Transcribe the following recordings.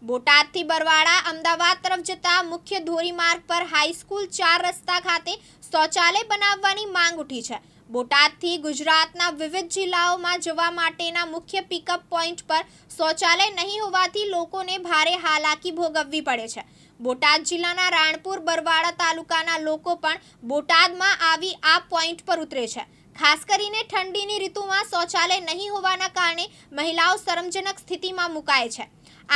બોટાદથી બરવાડા અમદાવાદ તરફ જતા મુખ્ય ધોરીમાર્ગ પર હાઈસ્કૂલ 4 રસ્તા ખાતે શૌચાલય બનાવવાની માંગ ઉઠી છે। બોટાદથી ગુજરાતના વિવિધ જિલ્લાઓમાં જવા માટેના મુખ્ય પિકઅપ પોઈન્ટ પર શૌચાલય નહીં હોવાથી લોકોને ભારે હાલાકી ભોગવવી પડે છે। બોટાદ જિલ્લાના રાણપુર બરવાડા તાલુકાના લોકો પણ બોટાદમાં આવી આ પોઈન્ટ પર ઉતરે છે। ખાસ કરીને ઠંડીની ઋતુમાં શૌચાલય નહીં હોવાના કારણે મહિલાઓ શરમજનક સ્થિતિમાં મુકાય છે।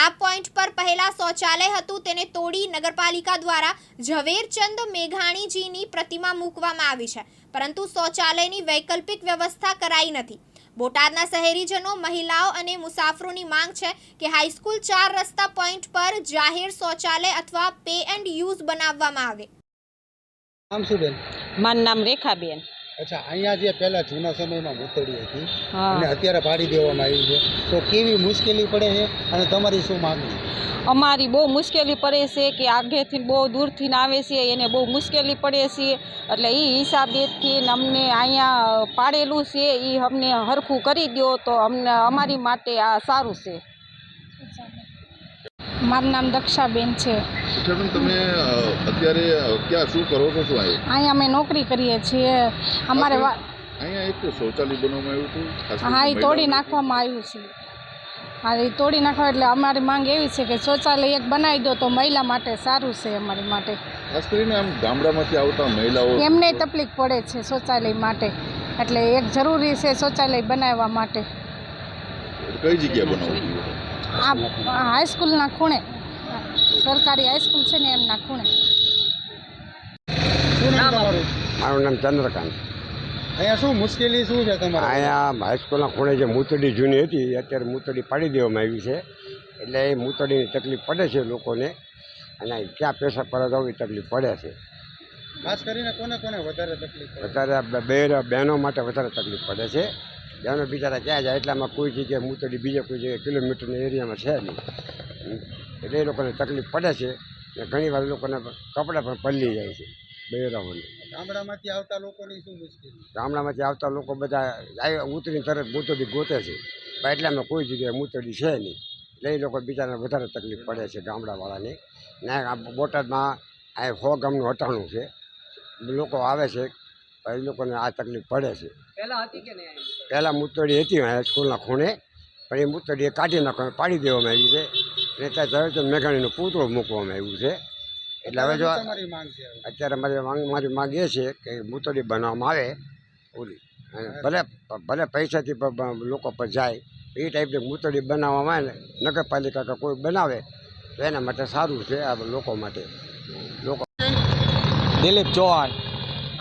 આ પોઈન્ટ પર પહેલા શૌચાલય હતું, તેને તોડી નગરપાલિકા દ્વારા ઝવેરચંદ મેઘાણીજીની પ્રતિમા મૂકવામાં આવી છે, પરંતુ શૌચાલયની વૈકલ્પિક વ્યવસ્થા કરાઈ નથી। બોટાદના શહેરીજનો, મહિલાઓ અને મુસાફરોની માંગ છે કે હાઈસ્કૂલ 4 રસ્તા પોઈન્ટ પર જાહેર શૌચાલય અથવા પે એન્ડ યુઝ બનાવવામાં આવે। નામ શું બેન? મારું નામ રેખાબેન। અચ્છા, અહીંયા જે પહેલા જૂના સમયમાં મૂતળી હતી અને અત્યારે પાડી દેવામાં આવી છે, તો કેવી મુશ્કેલી પડે છે અને તમારી શું માંગણી? અમારી બહુ મુશ્કેલી પડે છે કે આગેથી બહુ દૂરથી આવે છે, એને બહુ મુશ્કેલી પડે છે, એટલે એ હિસાબેથી અમને અહીંયા પાડેલું છે એ અમને હરખું કરી દો તો અમને અમારી માટે આ સારું છે। મારું નામ દક્ષાબેન છે। દક્ષાબેન, તમે અત્યારે ક્યાં શું કરો છો? શું અહીંયા અમે નોકરી કરીએ છીએ। અમારે અહીંયા એક શૌચાલય બનાવવામાં આવ્યું હતું, હા, એ તોડી નાખવામાં આવ્યું છે। હા, એ તોડી નાખવા એટલે અમારી માંગ એવી છે કે શૌચાલય એક બનાવી દો તો મહિલા માટે સારું છે, અમારી માટે। ખાસ કરીને આમ ગામડામાંથી આવતા મહિલાઓ એમને તકલીફ પડે છે શૌચાલય માટે, એટલે એક જરૂરી છે શૌચાલય બનાવવા માટે। કઈ જગ્યાએ બનાવવું? આ હાઈસ્કૂલના ખૂણે, સરકારી હાઈસ્કૂલ છે ને એમના ખૂણે। શું નામ તમારું? મારું નામ ચંદ્રકાંત। અહીંયા શું મુશ્કેલી શું છે તમારે? અહીંયા હાઈસ્કૂલના ખૂણે જે મૂતડી જૂની હતી અત્યારે મૂતડી પાડી દેવામાં આવી છે, એટલે એ મૂતડીની તકલીફ પડે છે લોકોને, અને ક્યાં પેશાબ કરવા જવું એ તકલીફ પડે છે। ખાસ કરીને કોને કોને વધારે તકલીફ પડે? વધારે બહેનો માટે વધારે તકલીફ પડે છે। બહેનો બિચારા ક્યાં જાય, એટલામાં કોઈ જગ્યાએ મૂતડી બીજે કોઈ જગ્યાએ કિલોમીટરના એરિયામાં છે નહીં, એટલે એ લોકોને તકલીફ પડે છે। અને ઘણીવાર લોકોને કપડાં પણ પલળી જાય છે બહેરાઓને। ગામડામાંથી આવતા લોકોની શું મુશ્કેલી? ગામડામાંથી આવતા લોકો બધા ઉતરીને તરત મૂતડી ગોતે છે, પણ એટલામાં કોઈ જગ્યાએ મૂતડી છે નહીં, એટલે એ લોકો બિચારાને વધારે તકલીફ પડે છે ગામડાવાળાને। ને આ બોટાદમાં આ 100 ગામનું હટાણું છે, લોકો આવે છે, એ લોકોને આ તકલીફ પડે છે। પહેલાં મૂતડી હતી સ્કૂલના ખૂણે, પણ એ મૂતડી કાઢી નાખવામાં પાડી દેવામાં આવી છે, અને ત્યાં ઝવેરચંદ મેઘાણીનું પૂતળું મૂકવામાં આવ્યું છે। એટલે હવે જો અત્યારે મારી માંગ એ છે કે મૂતળી બનાવવામાં આવે ઓલી, ભલે ભલે પૈસાથી લોકો પર જાય એ ટાઈપની મૂતળી બનાવવામાં આવે ને નગરપાલિકા કે કોઈ બનાવે તો એના માટે સારું છે આ લોકો માટે। દિલીપ ચૌહાણ।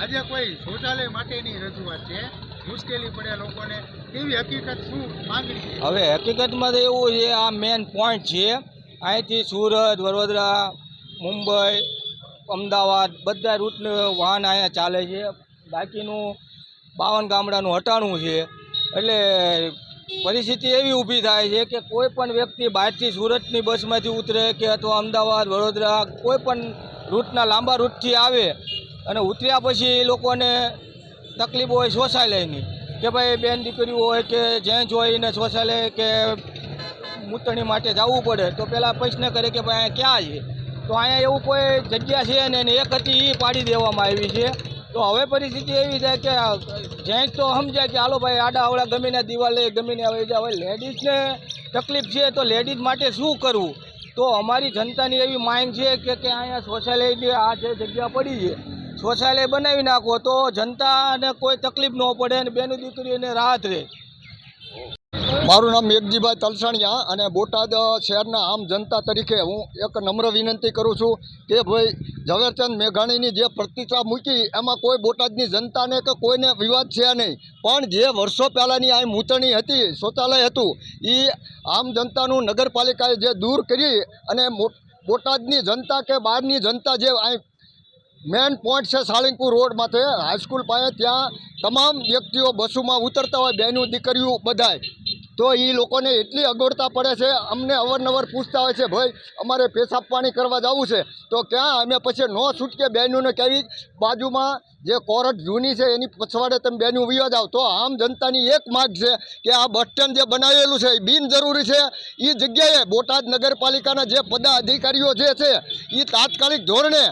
આજે કોઈ શૌચાલય માટેની રજૂઆત છે, મુશ્કેલી પડે લોકોને, કેવી હકીકત શું માંગણી? હવે હકીકતમાં તો એવું છે, આ મેન પોઈન્ટ છે, અહીંથી સુરત, વડોદરા, મુંબઈ, અમદાવાદ બધા રૂટનું વાહન અહીંયા ચાલે છે। બાકીનું 52 ગામડાનું હટાણું છે, એટલે પરિસ્થિતિ એવી ઊભી થાય છે કે કોઈ પણ વ્યક્તિ બહારથી સુરતની બસમાંથી ઉતરે કે અથવા અમદાવાદ, વડોદરા કોઈ પણ રૂટના લાંબા રૂટથી આવે અને ઉતર્યા પછી એ લોકોને તકલીફ હોય શૌચાલયની, કે ભાઈ બેન દીકરીઓ હોય કે જેન્ટ્સ હોય એને શૌચાલય કે મૂતણી માટે જવું પડે, તો પહેલાં પ્રશ્ન કરે કે ભાઈ અહીંયા ક્યાં છે, તો અહીંયા એવું કોઈ જગ્યા છે ને, એક હતી એ પાડી દેવામાં આવી છે। તો હવે પરિસ્થિતિ એવી થાય કે જેન્ટ્સ તો સમજાય કે હાલો ભાઈ આડા અવળા ગમીને દિવાલે ગમીને આવે છે, હવે લેડીઝને તકલીફ છે તો લેડીઝ માટે શું કરવું? તો અમારી જનતાની એવી માંગ છે કે અહીંયા શૌચાલયની આ જે જગ્યા પડી છે, શૌચાલય બનાવી નાખો તો જનતાને કોઈ તકલીફ ન પડે અને બેની દીકરીઓને રાહત રહે। મારું નામ મેઘજીભાઈ તલસાણિયા, અને બોટાદ શહેરના આમ જનતા તરીકે હું એક નમ્ર વિનંતી કરું છું કે ભાઈ ઝવેરચંદ મેઘાણીની જે પ્રતિષ્ઠા મૂકી એમાં કોઈ બોટાદની જનતાને કે કોઈને વિવાદ છે નહીં, પણ જે વર્ષો પહેલાંની આ મૂતણી હતી, શૌચાલય હતું, એ આમ જનતાનું નગરપાલિકાએ જે દૂર કરી અને બોટાદની જનતા કે બહારની જનતા જે આ મેન પોઈન્ટ છે સાળંગપુર રોડ માથે હાઈસ્કૂલ પાસે, ત્યાં તમામ વ્યક્તિઓ બસોમાં ઉતરતા હોય, બહેનું દીકરીઓ બધાય, તો એ લોકોને એટલી અગવડતા પડે છે। અમને અવારનવાર પૂછતા હોય છે, ભાઈ અમારે પેશાબ પાણી કરવા જવું છે તો ક્યાં, અમે પછી ન છૂટકે બહેનોને કેવી બાજુમાં જે કોરટ જૂની છે એની પછવાડે તમે બેનું વિવા જાવ તો આમ જનતાની એક માગ છે કે આ બસ સ્ટેન્ડ જે બનાવેલું છે એ બિનજરૂરી છે. એ જગ્યાએ બોટાદ નગરપાલિકાના જે પદાધિકારીઓ જે છે એ તાત્કાલિક ધોરણે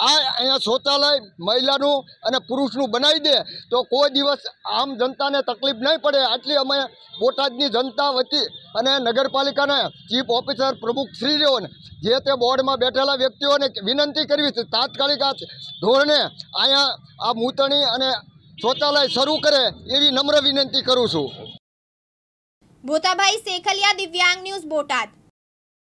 અહીંયા શૌચાલય મહિલાનું અને પુરુષનું બનાવી દે તો કોઈ દિવસ આમ જનતાને તકલીફ નહીં પડે. આટલી અમે બોટાદની જનતા વતી અને નગરપાલિકાના ચીફ ઓફિસર પ્રમુખશ્રીઓને જે તે બોર્ડમાં બેઠેલા વ્યક્તિઓને વિનંતી કરવી છે તાત્કાલિક આ ધોરણે અહીંયા આ મૂતણી અને શૌચાલય શરૂ કરે એવી નમ્ર વિનંતી કરું છું. ભોતાભાઈ શેખલિયા, દિવ્યાંગ ન્યૂઝ, બોટાદ.